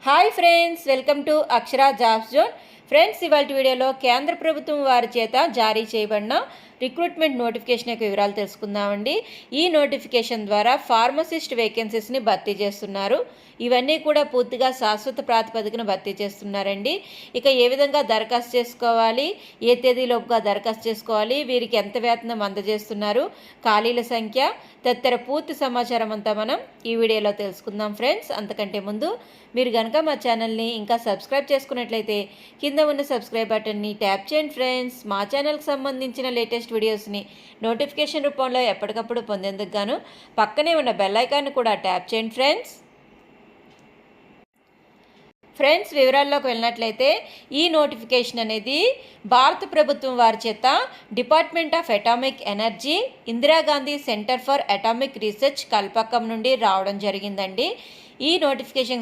Hi friends, welcome to Akshara jobs zone. Friends, ఇవాళ వీడియోలో కేంద్ర ప్రభుత్వం వారి చేత జారీ చేయబడిన రిక్రూట్మెంట్ నోటిఫికేషన్ యొక్క వివరాలు తెలుసుకుందామండి. ఈ నోటిఫికేషన్ ద్వారా ఫార్మసిస్ట్ వేకెన్సీస్ని భర్తీ చేస్తున్నారు. ఇవన్నీ కూడా పూర్తిగా శాశ్వత ప్రాతిపదికన భర్తీ చేస్తున్నారండి. ఇక ఏ విధంగా దరఖాస్తు చేసుకోవాలి, ఏ తేదీలోపుగా దరఖాస్తు చేసుకోవాలి, వీరికి ఎంత వేతనం అందజేస్తున్నారు, ఖాళీల సంఖ్య తదితర పూర్తి సమాచారం అంతా మనం ఈ వీడియోలో తెలుసుకుందాం. ఫ్రెండ్స్, అంతకంటే ముందు మీరు కనుక మా ఛానల్ని ఇంకా సబ్స్క్రైబ్ చేసుకున్నట్లయితే కింద ఉన్న సబ్స్క్రైబ్ బటన్ని ట్యాప్ చేయండి. ఫ్రెండ్స్, మా ఛానల్కి సంబంధించిన లేటెస్ట్ వీడియోస్ని నోటిఫికేషన్ రూపంలో ఎప్పటికప్పుడు పొందేందుకు గాను పక్కనే ఉన్న బెల్ ఐకాన్ని కూడా ట్యాప్ చేయండి. ఫ్రెండ్స్, వివరాల్లోకి వెళ్ళినట్లయితే ఈ నోటిఫికేషన్ అనేది భారత ప్రభుత్వం వారి చేత department of atomic energy, Indira Gandhi centre for atomic research Kalpakkam నుండి రావడం జరిగిందండి. ఈ నోటిఫికేషన్